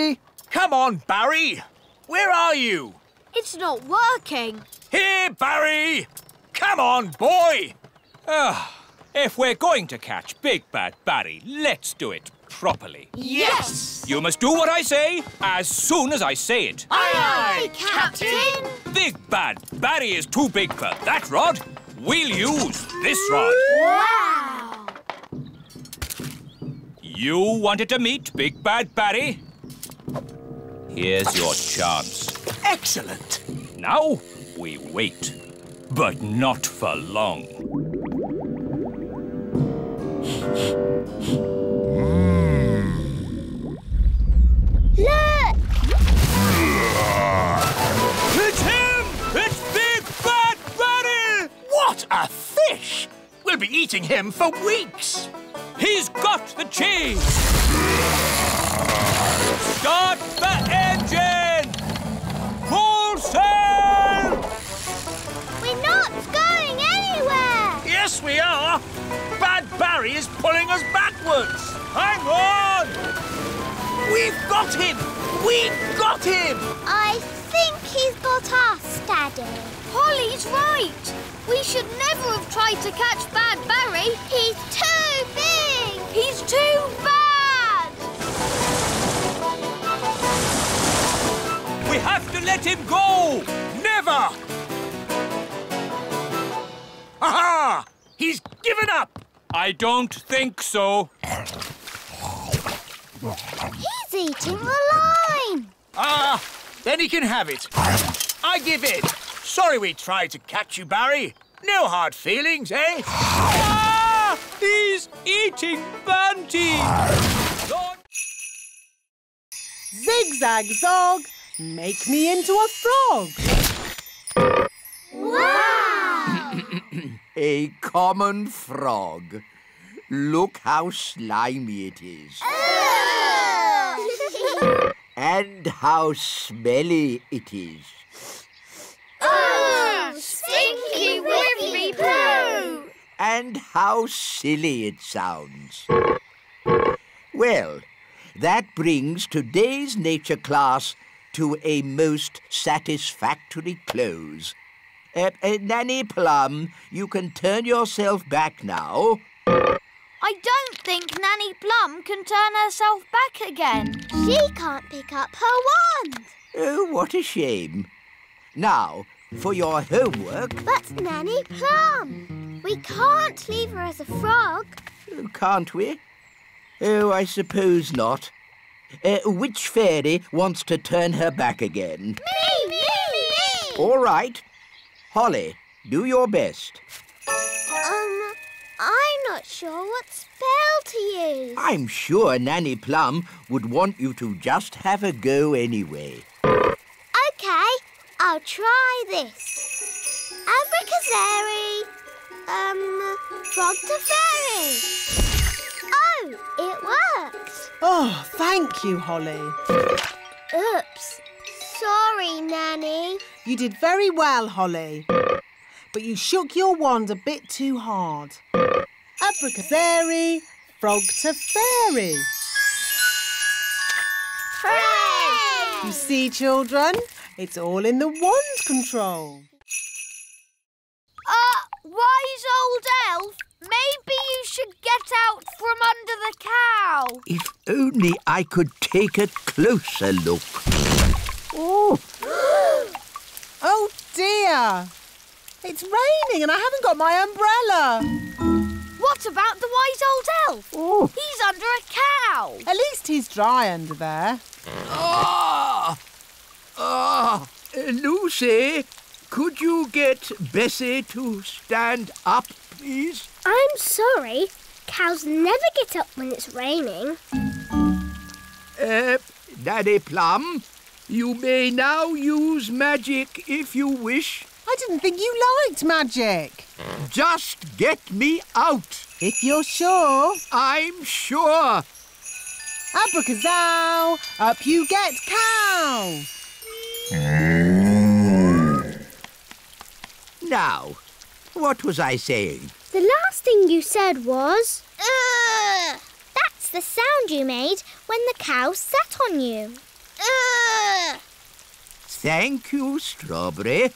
Barry! Come on, Barry! Where are you? It's not working. Here, Barry! Come on, boy! If we're going to catch Big Bad Barry, let's do it properly. Yes! You must do what I say as soon as I say it. Aye, Captain! Big Bad Barry is too big for that rod. We'll use this rod. Wow! You wanted to meet Big Bad Barry? Here's your chance. Excellent! Now we wait, but not for long. Look! It's him! It's Big Bad Barry! What a fish! We'll be eating him for weeks! He's got the cheese! Start the engine! Full sail! We're not going anywhere! Yes, we are! Bad Barry is pulling us backwards! Hang on! We've got him! We've got him! I think he's got us, Daddy. Holly's right. We should never have tried to catch Bad Barry. He's too big. He's too bad. We have to let him go! Never! Aha! He's given up! I don't think so. He's eating the line. Ah, then he can have it. I give in. Sorry we tried to catch you, Barry. No hard feelings, eh? Ah! He's eating Bunty! Zigzag zog, make me into a frog. Wow! A common frog. Look how slimy it is. And how smelly it is. Oh, stinky whiffy poo! And how silly it sounds. Well, that brings today's nature class to a most satisfactory close. Nanny Plum, you can turn yourself back now. I don't think Nanny Plum can turn herself back again. She can't pick up her wand. Oh, what a shame. Now, for your homework... But Nanny Plum, we can't leave her as a frog. Can't we? Oh, I suppose not. Which fairy wants to turn her back again? Me! All right. Holly, do your best. I'm not sure what spell to use. I'm sure Nanny Plum would want you to just have a go anyway. OK, I'll try this. Abracadabra, frog to fairy. Oh, it worked. Oh, thank you, Holly. Oops. Sorry, Nanny. You did very well, Holly. But you shook your wand a bit too hard. Abracadabra, frog to fairy. Hooray! You see, children, it's all in the wand control. Wise old elf, maybe you should get out from under the cow. If only I could take a closer look. Oh, Oh, dear. It's raining and I haven't got my umbrella. What about the wise old elf? oh. He's under a cow. At least he's dry under there. Lucy, could you get Bessie to stand up, please? I'm sorry. Cows never get up when it's raining. Nanny Plum, you may now use magic if you wish. I didn't think you liked magic. Just get me out. If you're sure. I'm sure. Abracazow, up you get, cow. Now, what was I saying? The last thing you said was... Ugh! That's the sound you made when the cow sat on you. Thank you, Strawberry.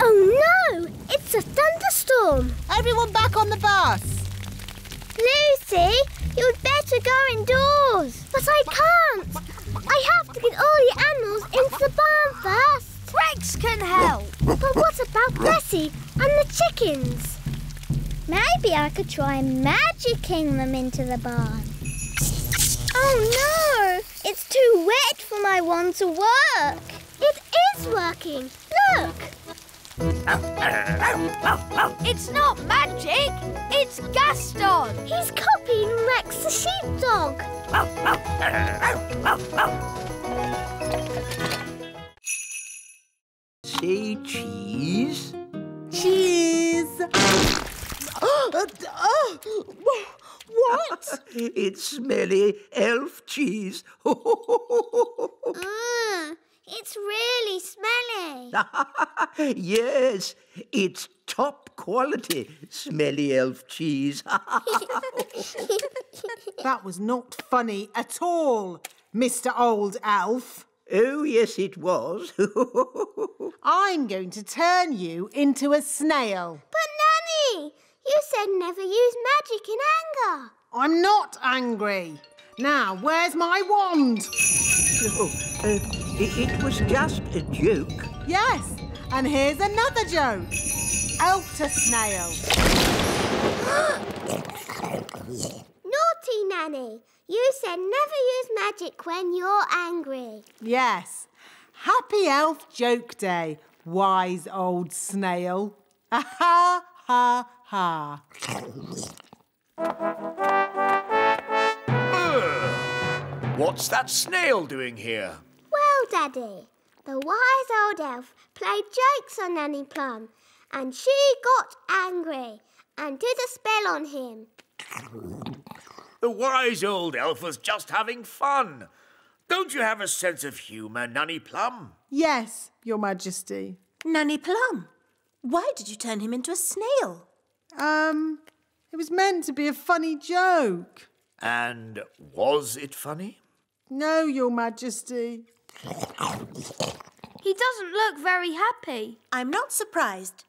Oh no! It's a thunderstorm! Everyone back on the bus. Lucy, you'd better go indoors. But I can't. I have to get all the animals into the barn first. Rex can help. But what about Bessie and the chickens? Maybe I could try magicking them into the barn. Oh no! It's too wet for my wand to work. It is working. Look! It's not magic. It's Gaston. He's copying Rex the sheepdog. Say cheese. Cheese. What? It's smelly elf cheese. It's really smelly. Yes, it's top quality smelly elf cheese. That was not funny at all, Mr. Old Elf. Oh, yes, it was. I'm going to turn you into a snail. But Nanny, you said never use magic in anger. I'm not angry. Now, where's my wand? It was just a joke. Yes, and here's another joke. Elf to snail. Naughty Nanny, you said never use magic when you're angry. Yes. Happy Elf Joke Day, wise old snail. Ha ha ha. What's that snail doing here? Well, Daddy, the wise old elf played jokes on Nanny Plum and she got angry and did a spell on him. The wise old elf was just having fun. Don't you have a sense of humour, Nanny Plum? Yes, Your Majesty. Nanny Plum, why did you turn him into a snail? It was meant to be a funny joke. And was it funny? No, Your Majesty. He doesn't look very happy. I'm not surprised.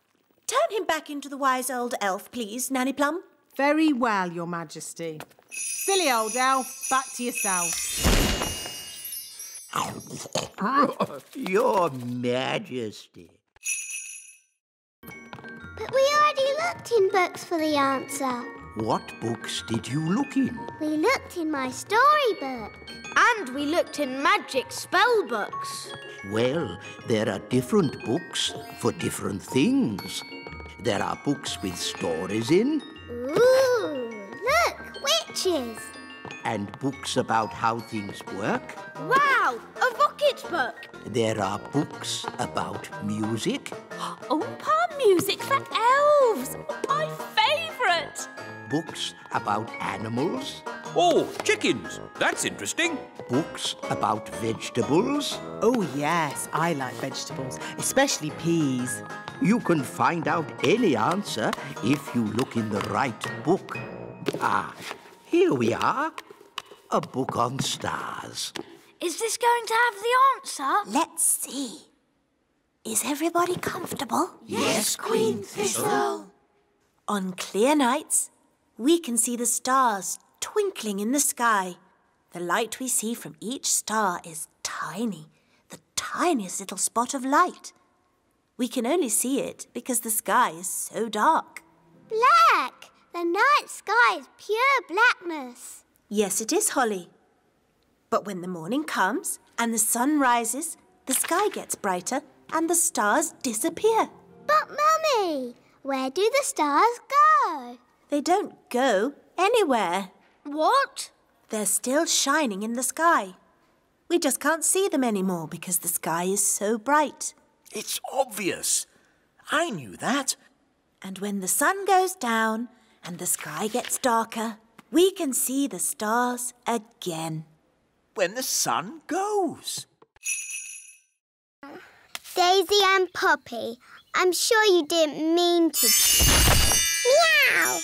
Turn him back into the wise old elf, please, Nanny Plum. Very well, Your Majesty. Silly old elf, back to yourself. Your Majesty. But we already looked in books for the answer. What books did you look in? We looked in my storybook. And we looked in magic spell books. Well, there are different books for different things. There are books with stories in. Ooh, look, witches. And books about how things work. Wow, a rocket book. There are books about music. Palm music for elves. My favourite. Books about animals. Oh, chickens. That's interesting. Books about vegetables. Oh, yes, I like vegetables, especially peas. You can find out any answer if you look in the right book. Ah, here we are. A book on stars. Is this going to have the answer? Let's see. Is everybody comfortable? Yes, Queen Thistle. On clear nights, we can see the stars twinkling in the sky. The light we see from each star is tiny, the tiniest little spot of light. We can only see it because the sky is so dark. Black. The night sky is pure blackness. Yes, it is, Holly. But when the morning comes and the sun rises, the sky gets brighter and the stars disappear. But, Mummy, where do the stars go? They don't go anywhere. What? They're still shining in the sky. We just can't see them anymore because the sky is so bright. It's obvious. I knew that. And when the sun goes down and the sky gets darker, we can see the stars again. When the sun goes. Daisy and Poppy, I'm sure you didn't mean to. Meow!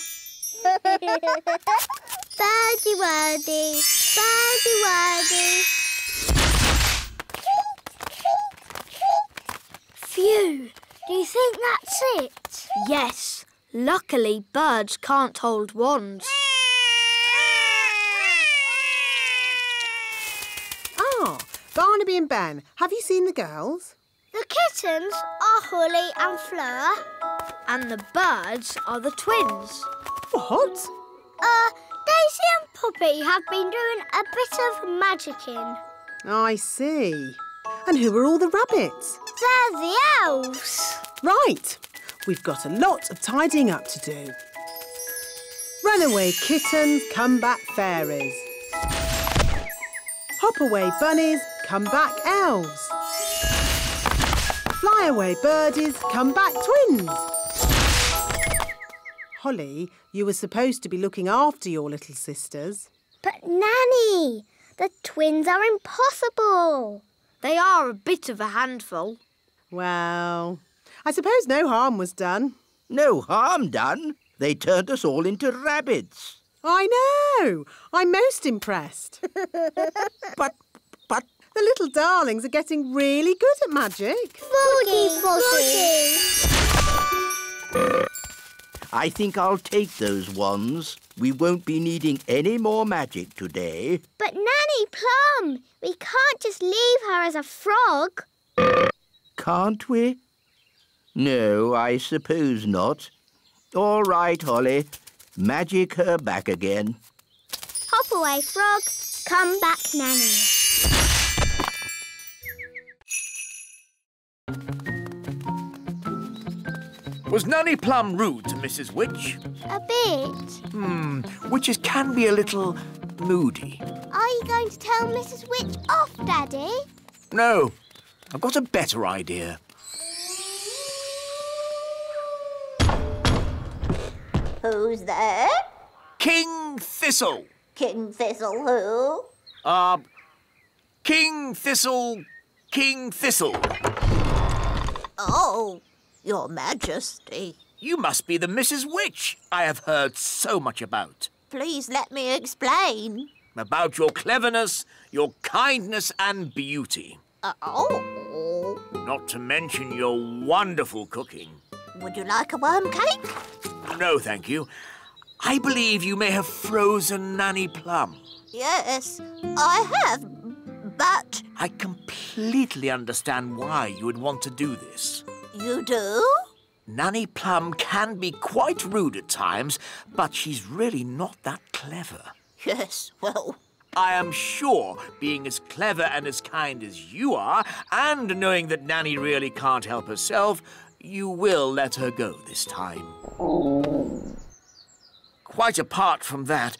Birdie, birdie, birdie wordy. Phew, do you think that's it? Yes. Luckily, birds can't hold wands. Ah, Barnaby and Ben, have you seen the girls? The kittens are Holly and Fleur. And the birds are the twins. What? Daisy and Poppy have been doing a bit of magicking. I see. And who are all the rabbits? They're the elves. Right. We've got a lot of tidying up to do. Run away, kittens, come back, fairies. Hop away, bunnies, come back, elves. Fly away, birdies, come back, twins. Holly, you were supposed to be looking after your little sisters. But Nanny, the twins are impossible. They are a bit of a handful. Well, I suppose no harm was done. No harm done. They turned us all into rabbits. I know. I'm most impressed. But... The little darlings are getting really good at magic. Foggy. I think I'll take those wands. We won't be needing any more magic today. But Nanny Plum, we can't just leave her as a frog. Can't we? No, I suppose not. All right, Holly. Magic her back again. Hop away, frog. Come back, Nanny. Was Nanny Plum rude to Mrs. Witch? A bit. Witches can be a little moody. Are you going to tell Mrs. Witch off, Daddy? No, I've got a better idea. Who's there? King Thistle. King Thistle who? King Thistle. Oh, Your Majesty. You must be the Mrs. Witch I have heard so much about. Please let me explain. About your cleverness, your kindness and beauty. Oh. Not to mention your wonderful cooking. Would you like a worm cake? No, thank you. I believe you may have frozen Nanny Plum. Yes, I have, but... I completely understand why you would want to do this. You do? Nanny Plum can be quite rude at times, but she's really not that clever. Yes, well... I am sure, being as clever and as kind as you are, and knowing that Nanny really can't help herself, you will let her go this time. Quite apart from that,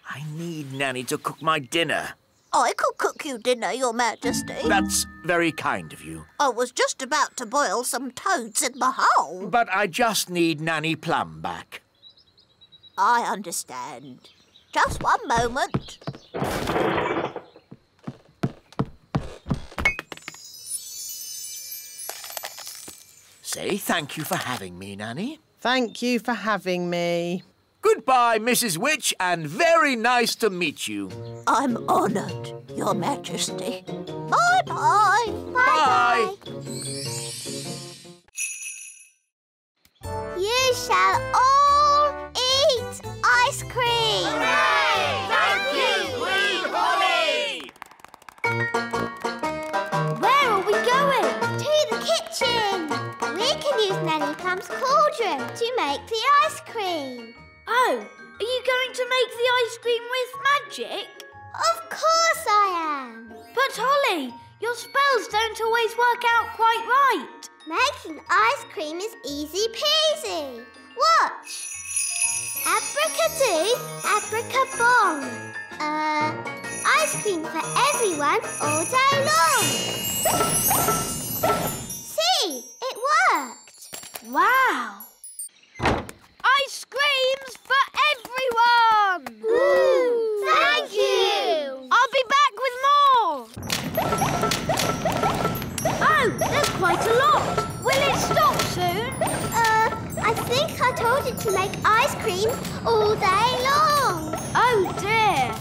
I need Nanny to cook my dinner. I could cook you dinner, Your Majesty. That's very kind of you. I was just about to boil some toads in the hole. But I just need Nanny Plum back. I understand. Just one moment. Say thank you for having me, Nanny. Thank you for having me. Goodbye, Mrs. Witch, and very nice to meet you. I'm honoured, Your Majesty. Bye-bye. Bye. You shall all eat ice cream. Hooray! Thank you, Queen Holly! Where are we going? To the kitchen. We can use Nanny Plum's cauldron to make the ice cream. Oh, are you going to make the ice cream with magic? Of course I am. But Holly, your spells don't always work out quite right. Making ice cream is easy peasy. Watch. Abracadoo, abracabong. Ice cream for everyone all day long. See, it worked. Wow. Ice creams for everyone! Ooh, thank you! I'll be back with more! Oh, there's quite a lot! Will it stop soon? I think I told it to make ice cream all day long. Oh dear!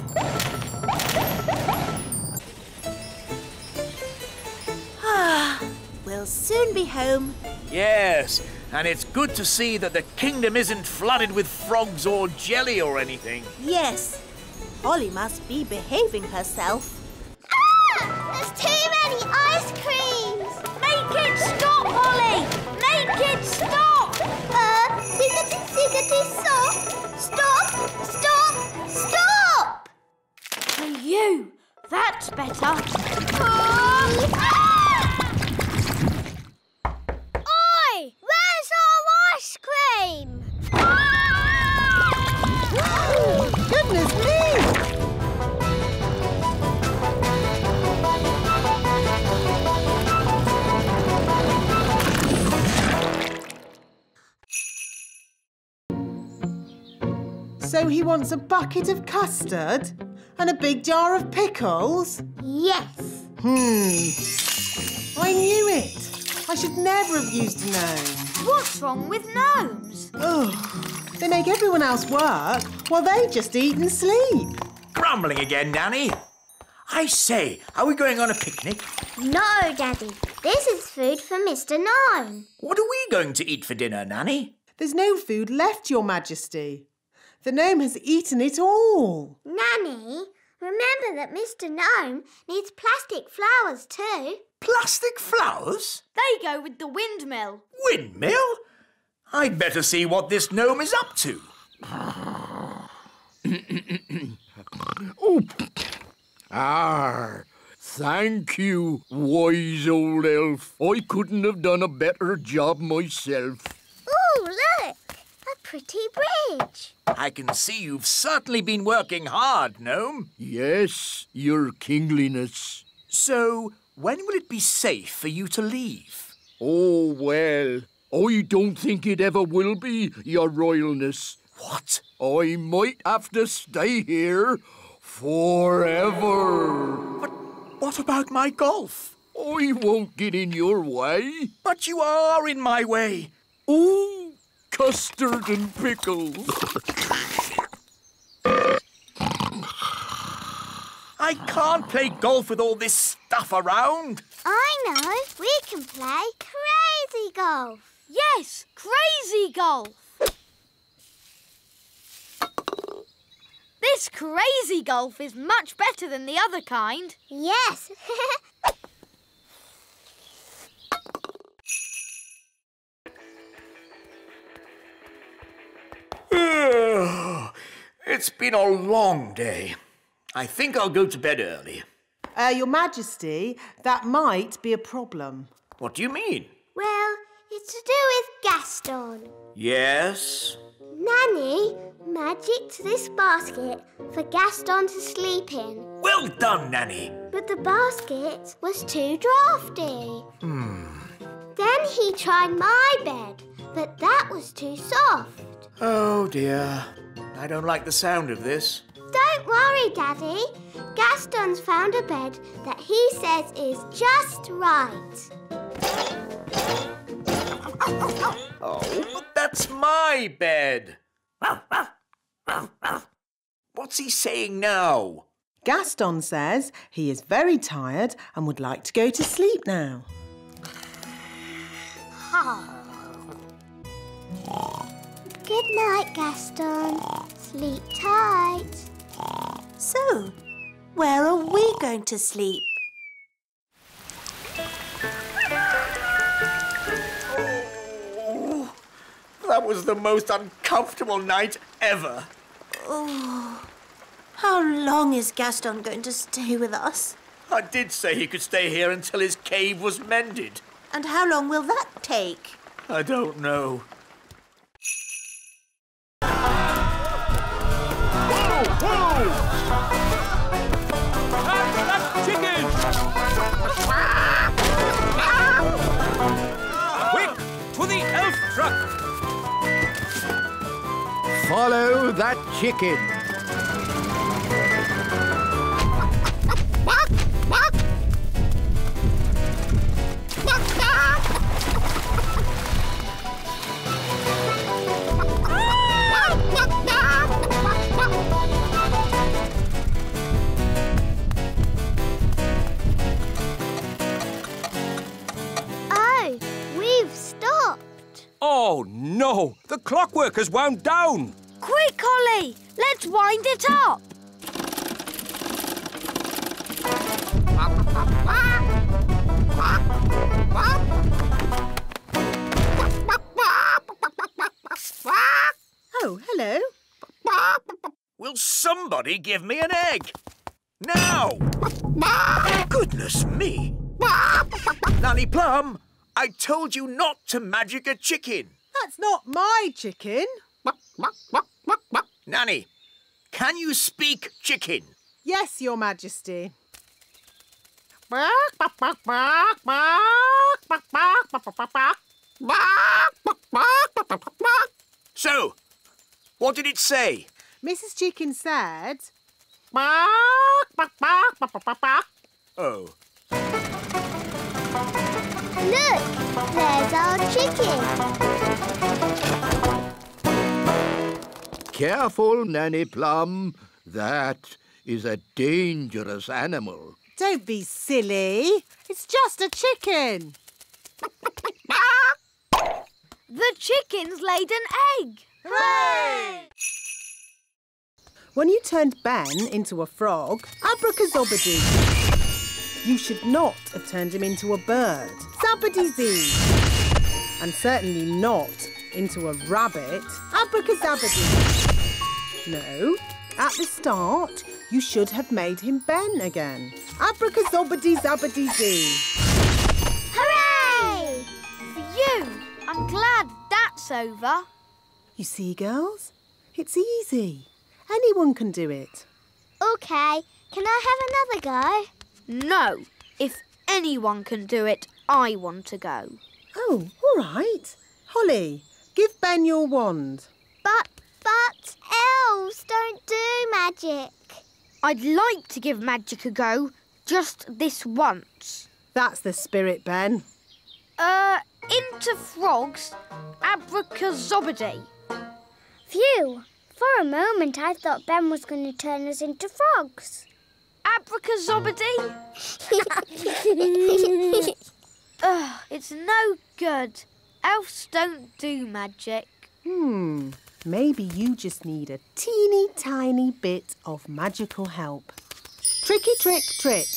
We'll soon be home. Yes, and it's good to see that the kingdom isn't flooded with frogs or jelly or anything. Yes, Holly must be behaving herself. Ah! There's too many ice creams! Make it stop, Holly! Make it stop! Siggity, stop! Stop! Stop! Stop! And you! That's better. Oi! Where's our ice cream? Goodness me! So he wants a bucket of custard and a big jar of pickles? Yes. I knew it. I should never have used a gnome. What's wrong with gnomes? Ugh. They make everyone else work while they just eat and sleep. Grumbling again, Nanny. I say, are we going on a picnic? No, Daddy. This is food for Mr. Gnome. What are we going to eat for dinner, Nanny? There's no food left, Your Majesty. The gnome has eaten it all. Nanny, remember that Mr. Gnome needs plastic flowers too. Plastic flowers? They go with the windmill. Windmill? I'd better see what this gnome is up to. Thank you, wise old elf. I couldn't have done a better job myself. Ooh, look! A pretty bridge. I can see you've certainly been working hard, gnome. Yes, your kingliness. So, when will it be safe for you to leave? Oh, well, I don't think it ever will be, your royalness. What? I might have to stay here forever. But what about my golf? I won't get in your way. But you are in my way. Ooh, custard and pickles. I can't play golf with all this stuff around. I know. We can play crazy golf. Yes, crazy golf. This crazy golf is much better than the other kind. Yes. It's been a long day. I think I'll go to bed early. Your Majesty, that might be a problem. What do you mean? Well, it's to do with Gaston. Yes? Nanny magicked this basket for Gaston to sleep in. Well done, Nanny. But the basket was too drafty. Then he tried my bed, but that was too soft. Oh, dear. I don't like the sound of this. Don't worry, Daddy. Gaston's found a bed that he says is just right. Oh, but that's my bed. What's he saying now? Gaston says he is very tired and would like to go to sleep now. Good night, Gaston. Sleep tight. So, where are we going to sleep? Oh, that was the most uncomfortable night ever. Oh, how long is Gaston going to stay with us? I did say he could stay here until his cave was mended. And how long will that take? I don't know. Quick, to the elf truck! Follow that chicken. Oh, no! The clockwork has wound down! Quick, Holly! Let's wind it up! Oh, hello. Will somebody give me an egg? Now! Goodness me! Nanny Plum, I told you not to magic a chicken. That's not my chicken. Nanny, can you speak chicken? Yes, Your Majesty. So, what did it say? Mrs. Chicken said... Oh. Look, there's our chicken. Careful, Nanny Plum. That is a dangerous animal. Don't be silly. It's just a chicken. The chicken's laid an egg. Hooray! When you turned Ben into a frog, Abracadabra. You should not have turned him into a bird. Zabbity-zee. And certainly not into a rabbit. Abracadabra. No, at the start, you should have made him Ben again. Abracadabra-zabbity-zee. Hooray! Phew! I'm glad that's over. You see, girls? It's easy. Anyone can do it. OK, can I have another go? No. If anyone can do it, I want to go. Oh, all right. Holly, give Ben your wand. But elves don't do magic. I'd like to give magic a go, just this once. That's the spirit, Ben. Into frogs, abracadabra. Phew, for a moment I thought Ben was going to turn us into frogs. Abracadabra. Ugh, it's no good. Elves don't do magic. Maybe you just need a teeny tiny bit of magical help. Tricky trick trick.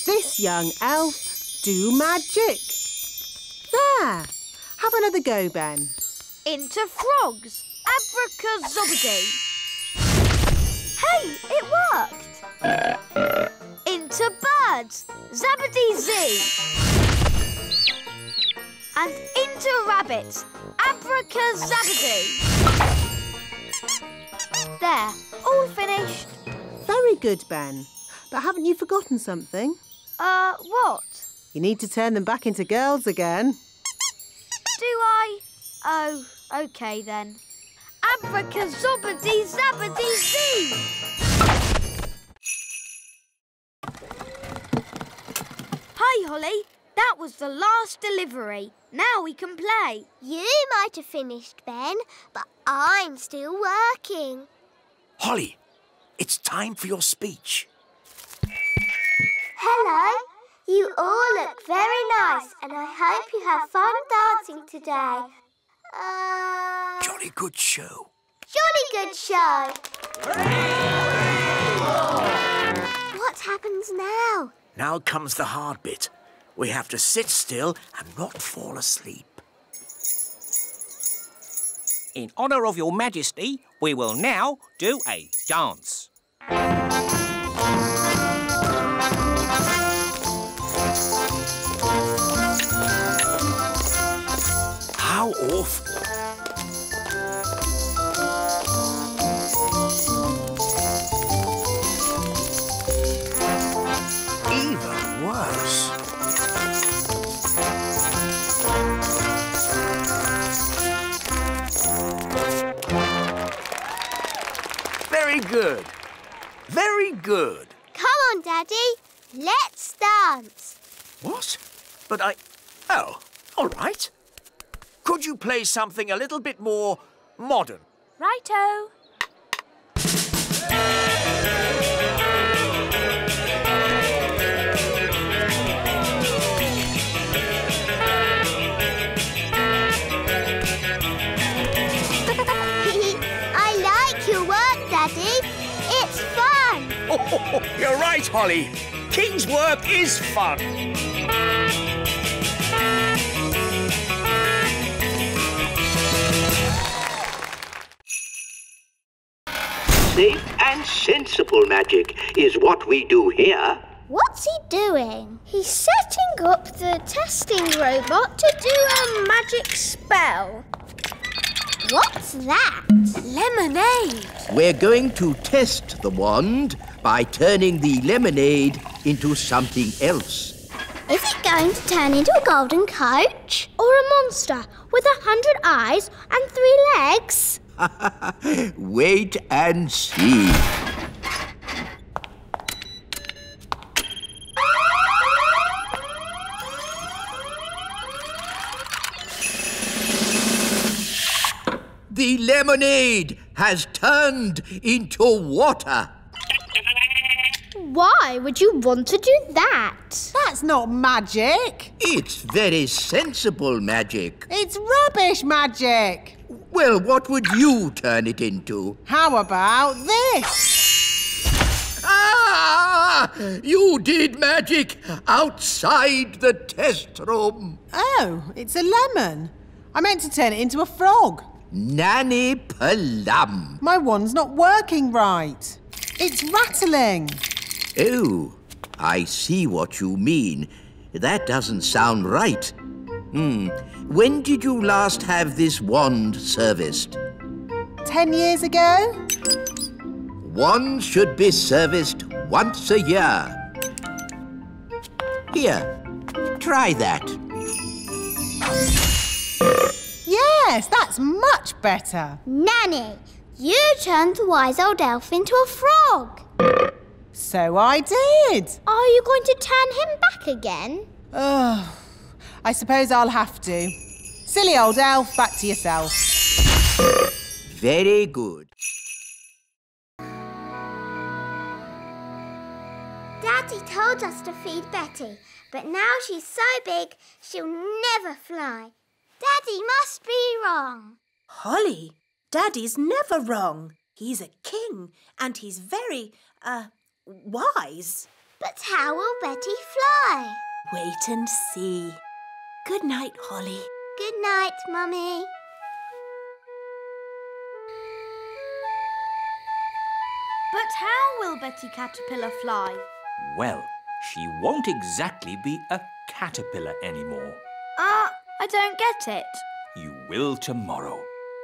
This young elf do magic. There. Have another go, Ben. Into frogs, abracadabra. Hey, it worked. Into birds, zabbity-zee. And into rabbits, abracadabra. There, all finished. Very good, Ben. But haven't you forgotten something? What? You need to turn them back into girls again. Do I? Oh, OK then. Abracadabra-zabbity-zee! Hi, Holly. That was the last delivery. Now we can play. You might have finished, Ben, but I'm still working. Holly, it's time for your speech. Hello. You all look very nice and I hope you have fun dancing today. Jolly good show. Jolly good show. What happens now? Now comes the hard bit. We have to sit still and not fall asleep. In honour of Your Majesty, we will now do a dance. How awful. Even worse. Very good. Very good. Come on, Daddy. Let's dance. What? But Oh, all right. Could you play something a little bit more modern? Righto. You're right, Holly. King's work is fun. Safe and sensible magic is what we do here. What's he doing? He's setting up the testing robot to do a magic spell. What's that? Lemonade. We're going to test the wand by turning the lemonade into something else. Is it going to turn into a golden coach? Or a monster with 100 eyes and 3 legs? Wait and see. The lemonade has turned into water. Why would you want to do that? That's not magic. It's very sensible magic. It's rubbish magic. Well, what would you turn it into? How about this? Ah! You did magic outside the test room. Oh, it's a lemon. I meant to turn it into a frog. Nanny Plum. My wand's not working right. It's rattling. Oh, I see what you mean. That doesn't sound right. When did you last have this wand serviced? 10 years ago? Wands should be serviced once a year. Here, try that. Yes, that's much better. Nanny, you turned the wise old elf into a frog. So I did. Are you going to turn him back again? Oh, I suppose I'll have to. Silly old elf, back to yourself. Very good. Daddy told us to feed Betty, but now she's so big she'll never fly. Daddy must be wrong. Holly, Daddy's never wrong. He's a king and he's very, wise. But how will Betty fly? Wait and see. Good night, Holly. Good night, Mummy. But how will Betty Caterpillar fly? Well, she won't exactly be a caterpillar anymore. I don't get it. You will tomorrow.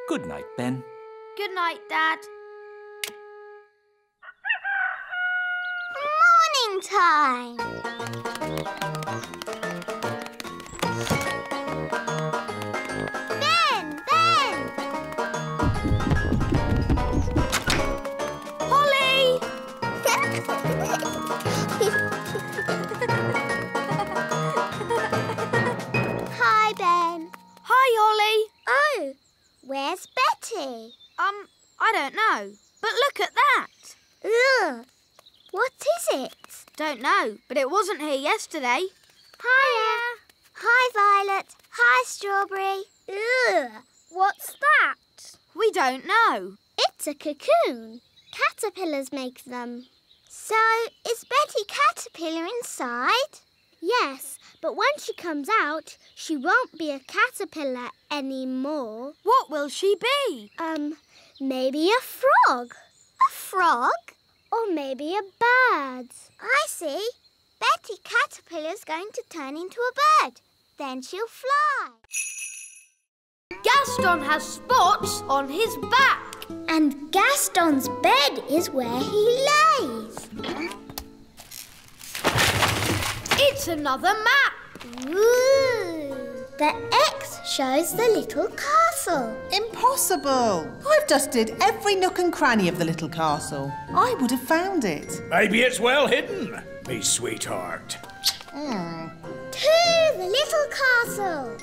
Good night, Ben. Good night, Dad. Morning time. Ben! Holly! Hi, Ben. Hi, Holly. Oh, where's Betty? I don't know. But look at that. Ugh. What is it? Don't know, but it wasn't here yesterday. Hiya. Hi, Violet. Hi, Strawberry. Ugh. What's that? We don't know. It's a cocoon. Caterpillars make them. So, is Betty Caterpillar inside? Yes, but when she comes out, she won't be a caterpillar anymore. What will she be? Maybe a frog. A frog? Or maybe a bird. I see. Betty Caterpillar's going to turn into a bird. Then she'll fly. Gaston has spots on his back. And Gaston's bed is where he lays. It's another map. Ooh. The X shows the little castle. Impossible. I've dusted every nook and cranny of the little castle. I would have found it. Maybe it's well hidden, me sweetheart. To the little castle.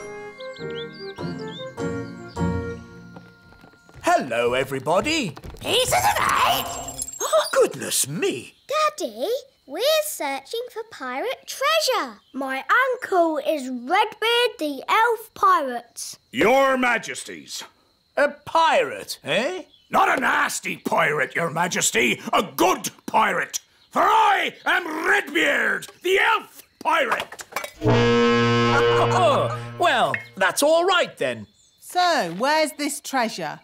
Hello, everybody. Peace of the night. Goodness me. Daddy, we're searching for pirate treasure. My uncle is Redbeard the Elf Pirate. Your Majesties. A pirate, eh? Not a nasty pirate, Your Majesty. A good pirate. for I am Redbeard, the elf pirate. Well, that's all right then. So, where's this treasure?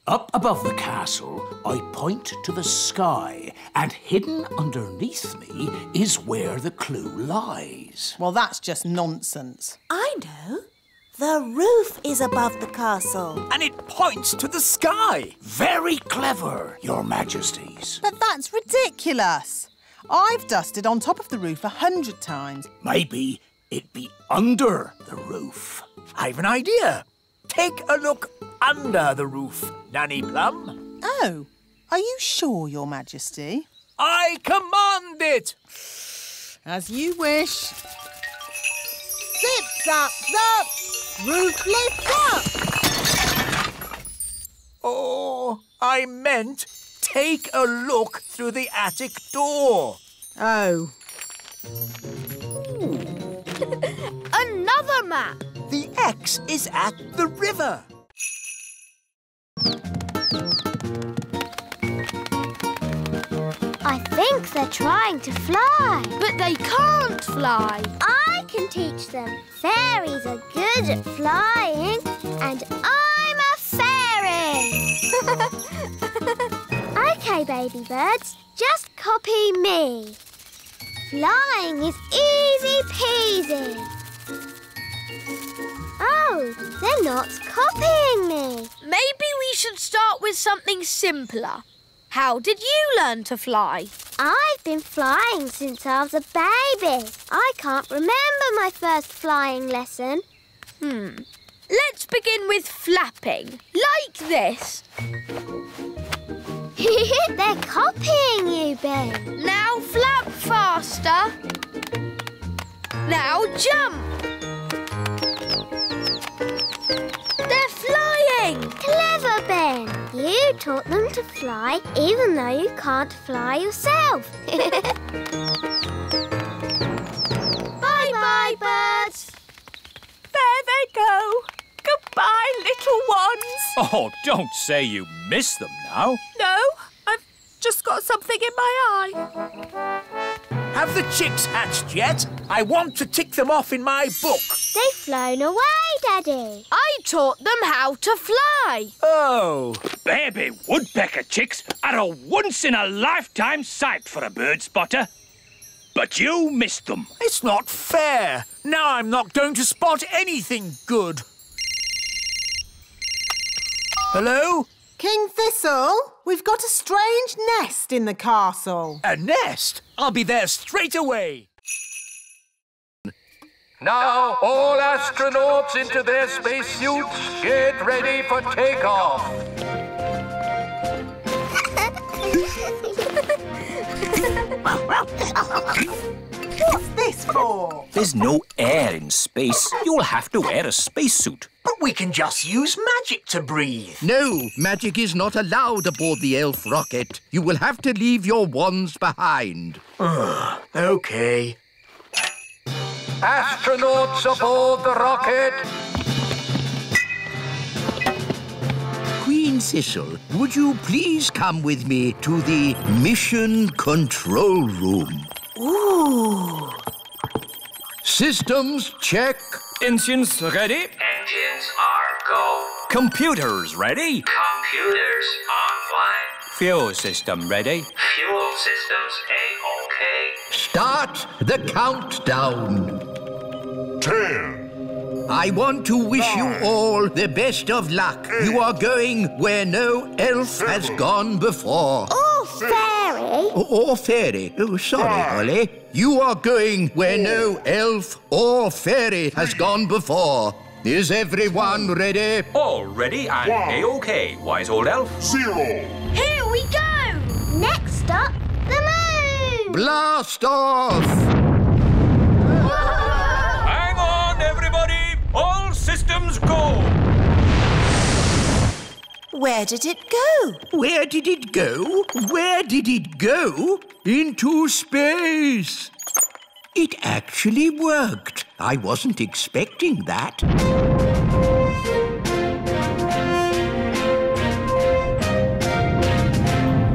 Up above the castle, I point to the sky, and hidden underneath me is where the clue lies. Well, that's just nonsense. I know. The roof is above the castle. And it points to the sky. Very clever, Your Majesties. But that's ridiculous. I've dusted on top of the roof 100 times. Maybe it'd be under the roof. I've an idea. Take a look under the roof, Nanny Plum. Oh, are you sure, Your Majesty? I command it. As you wish. Zip, zap, zap! Roof lifts up! Oh, I meant take a look through the attic door. Oh. Another map. The X is at the river. I think they're trying to fly. But they can't fly. I can teach them. Fairies are good at flying, and I'm a fairy. OK, baby birds, just copy me. Flying is easy peasy. Oh, they're not copying me. Maybe we should start with something simpler. How did you learn to fly? I've been flying since I was a baby. I can't remember my first flying lesson. Let's begin with flapping, like this. They're copying you, Ben. Now flap faster. Now jump. They're flying. Clever, Ben. You taught them to fly even though you can't fly yourself. Bye-bye, birds. There they go. Goodbye, little ones. Oh, don't say you miss them now. No, I've just got something in my eye. Have the chicks hatched yet? I want to tick them off in my book. They've flown away, Daddy. I taught them how to fly. Oh. Baby woodpecker chicks are a once-in-a-lifetime sight for a bird spotter. But you missed them. It's not fair. Now I'm not going to spot anything good. Hello? King Thistle, we've got a strange nest in the castle. A nest? I'll be there straight away. Now, all astronauts into their spacesuits, get ready for takeoff. What's this for? There's no air in space. You'll have to wear a spacesuit. But we can just use magic to breathe. No, magic is not allowed aboard the elf rocket. You will have to leave your wands behind. OK. Astronauts aboard the rocket. Queen Thistle, would you please come with me to the mission control room? Ooh. Systems check. Engines ready? Engines are go. Computers ready? Computers online. Fuel system ready? Fuel systems A-OK. Start the countdown. 10. I want to wish you all the best of luck. You are going where no elf has gone before. Oh, fairy. Or fairy. Oh, sorry, Holly. You are going where no elf or fairy has gone before. Is everyone ready? All ready and A-OK, wise old elf. 0. Here we go. Next stop, the moon. Blast off! Hang on, everybody. All systems go. Where did it go? Where did it go? Where did it go? Into space. It actually worked. I wasn't expecting that.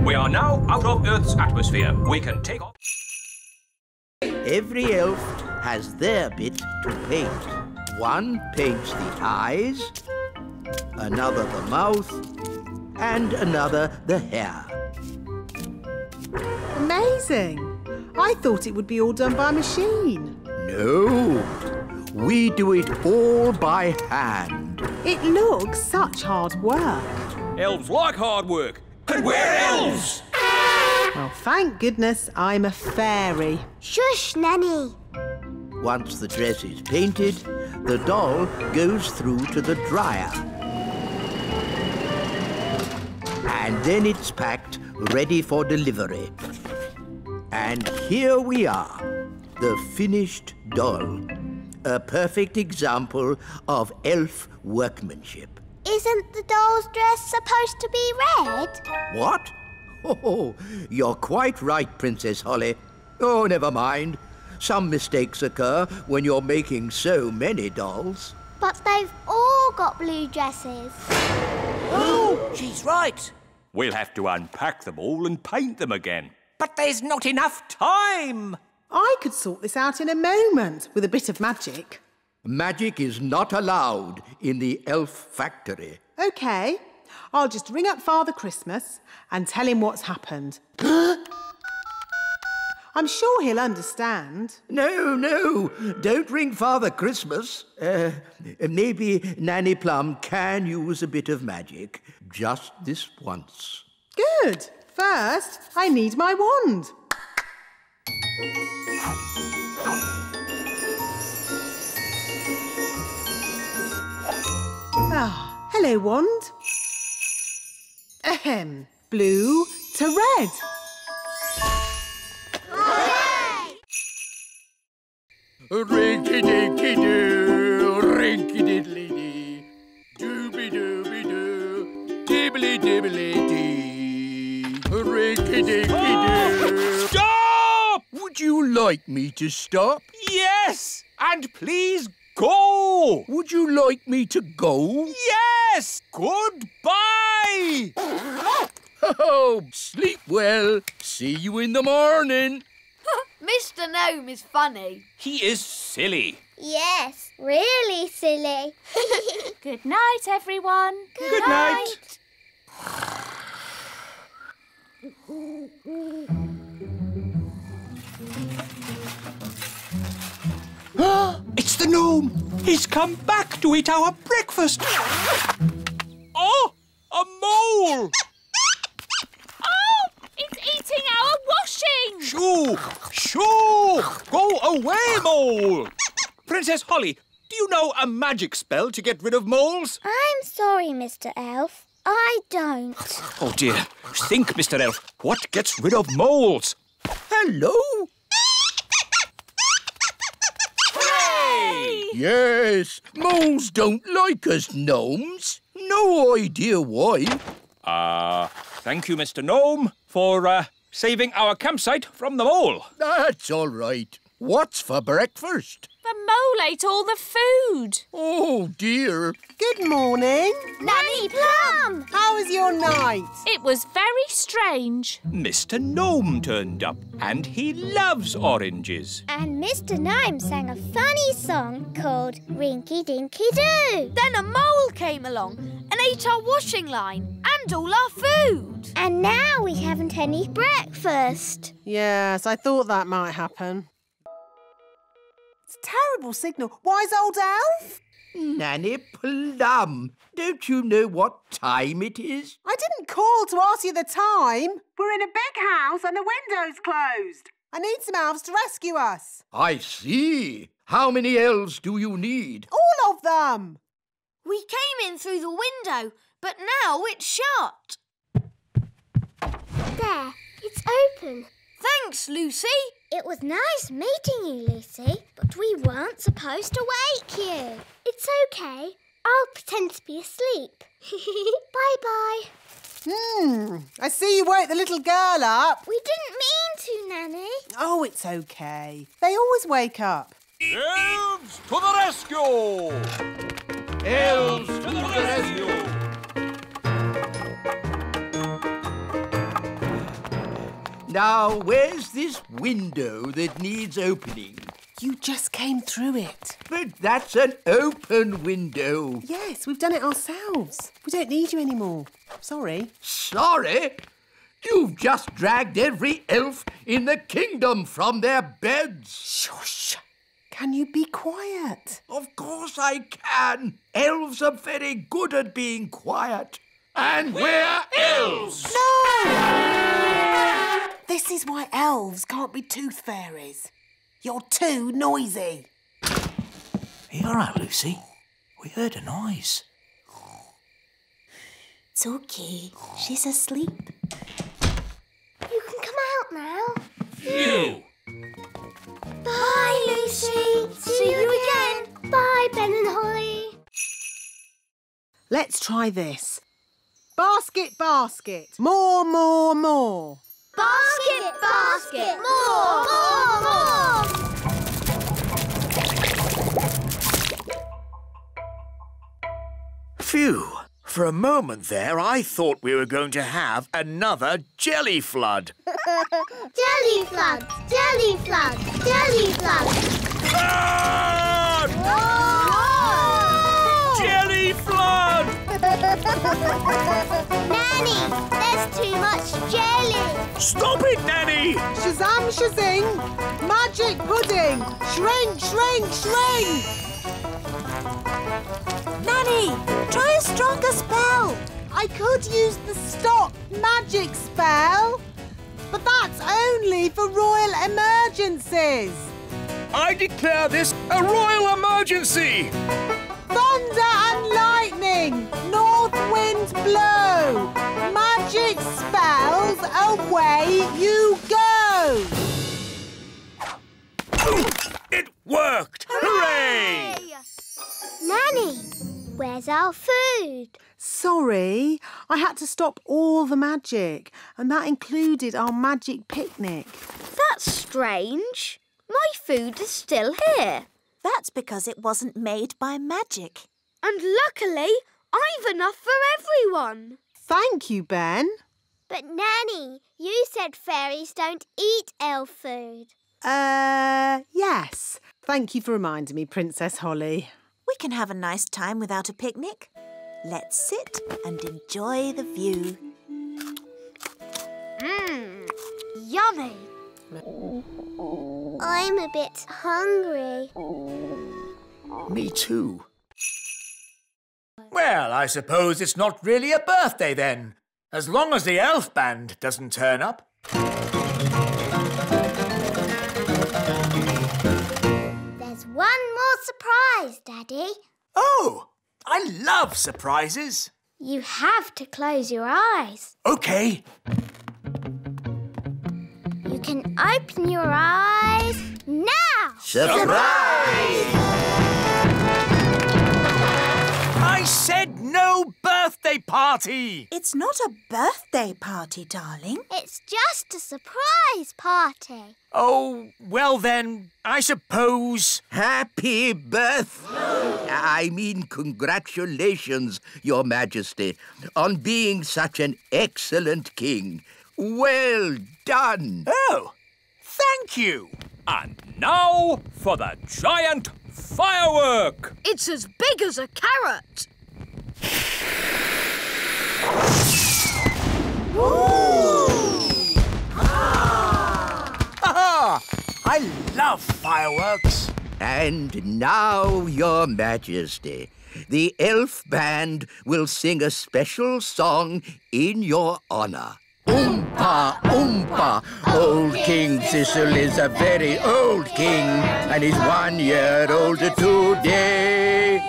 We are now out of Earth's atmosphere. We can take off. Every elf has their bit to paint. One paints the eyes, another the mouth, and another the hair. Amazing. I thought it would be all done by machine. No, we do it all by hand. It looks such hard work. Elves like hard work. And we're elves! Well, thank goodness I'm a fairy. Shush, Nanny. Once the dress is painted, the doll goes through to the dryer. And then it's packed, ready for delivery. And here we are, the finished doll. A perfect example of elf workmanship. Isn't the doll's dress supposed to be red? What? Oh, you're quite right, Princess Holly. Oh, never mind. Some mistakes occur when you're making so many dolls. But they've all got blue dresses. Oh, she's right. We'll have to unpack them all and paint them again. But there's not enough time. I could sort this out in a moment with a bit of magic. Magic is not allowed in the elf factory. OK, I'll just ring up Father Christmas and tell him what's happened. I'm sure he'll understand. No, don't ring Father Christmas. Maybe Nanny Plum can use a bit of magic. Just this once. Good. First, I need my wand. Ah, hello, wand. Ahem. Blue to red. Rinky-dinky-doo, rinky-diddly-dee, dooby-dooby-doo, dibbly-dibbly-dee, rinky-dinky-doo. Stop! Would you like me to stop? Yes! And please go! Would you like me to go? Yes! Goodbye! Oh, sleep well. See you in the morning. Mr. Gnome is funny. He is silly. Yes, really silly. Good night, everyone. Good night. It's the gnome. He's come back to eat our breakfast. Oh, a mole! It's eating our washing! Shoo! Go away, mole! Princess Holly, do you know a magic spell to get rid of moles? I'm sorry, Mr. Elf. I don't. Oh, dear. Think, Mr. Elf. What gets rid of moles? Hello? Hooray! Yes, moles don't like us gnomes. No idea why. Thank you, Mr. Gnome, for saving our campsite from the mole. That's all right. What's for breakfast? The mole ate all the food. Oh, dear. Good morning. Nanny Plum! How was your night? It was very strange. Mr. Gnome turned up, and he loves oranges. And Mr. Gnome sang a funny song called Rinky Dinky Doo. Then a mole came along and ate our washing line and all our food. And now we haven't any breakfast. Yes, I thought that might happen. It's a terrible signal. Wise old elf? Nanny Plum, don't you know what time it is? I didn't call to ask you the time. We're in a big house and the window's closed. I need some elves to rescue us. I see. How many elves do you need? All of them. We came in through the window, but now it's shut. There, it's open. Thanks, Lucy. It was nice meeting you, Lucy, but we weren't supposed to wake you. It's okay. I'll pretend to be asleep. Bye-bye. I see you woke the little girl up. We didn't mean to, Nanny. Oh, it's okay. They always wake up. Elves to the rescue! Elves to the rescue! Now, where's this window that needs opening? You just came through it. But that's an open window. Yes, we've done it ourselves. We don't need you anymore. Sorry. Sorry? You've just dragged every elf in the kingdom from their beds. Shush. Can you be quiet? Of course I can. Elves are very good at being quiet. And we're elves! No! This is why elves can't be tooth fairies. You're too noisy. Are you all right, Lucy? We heard a noise. It's okay. She's asleep. You can come out now. Phew! Bye, Lucy. See you again. Bye, Ben and Holly. Let's try this. Basket, basket. More, more, more. Basket, basket. More, more, more. Phew. For a moment there, I thought we were going to have another jelly flood. Jelly flood, jelly flood, jelly flood. Flood! Whoa! Jelly flood! Nanny, there's too much jelly. Stop it, Nanny! Shazam, shazing. Magic pudding. Shrink, shrink, shrink. Nanny, try a stronger spell. I could use the stop magic spell, but that's only for royal emergencies. I declare this a royal emergency! Thunder and lightning, north wind blow. Magic spells, away you go. It worked! Hooray! Nanny, where's our food? Sorry, I had to stop all the magic, and that included our magic picnic. That's strange. My food is still here. That's because it wasn't made by magic. And luckily, I've enough for everyone. Thank you, Ben. But Nanny, you said fairies don't eat elf food. Yes. Thank you for reminding me, Princess Holly. We can have a nice time without a picnic. Let's sit and enjoy the view. Yummy. I'm a bit hungry. Me too. Well, I suppose it's not really a birthday then, as long as the elf band doesn't turn up. There's one more surprise, Daddy. Oh, I love surprises. You have to close your eyes. OK. You can open your eyes now. Surprise! I said no birthday party. It's not a birthday party, darling. It's just a surprise party. Oh, well then, I suppose... Happy congratulations, Your Majesty, on being such an excellent king. Well done. Oh, thank you. And now for the giant firework. It's as big as a carrot. Aha! I love fireworks. And now, Your Majesty, the elf band will sing a special song in your honour. Oompa, oompa, old King Thistle is a very old king, and he's 1 year older today.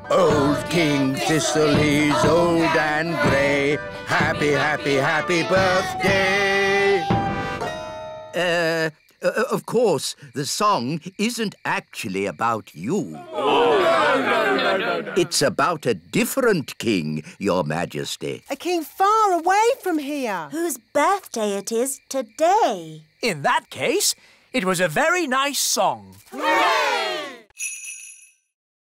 Old King Thistle, he's old and grey. Happy, happy, happy birthday. Of course, the song isn't actually about you. It's about a different king, Your Majesty. A king far away from here. Whose birthday it is today. In that case, it was a very nice song.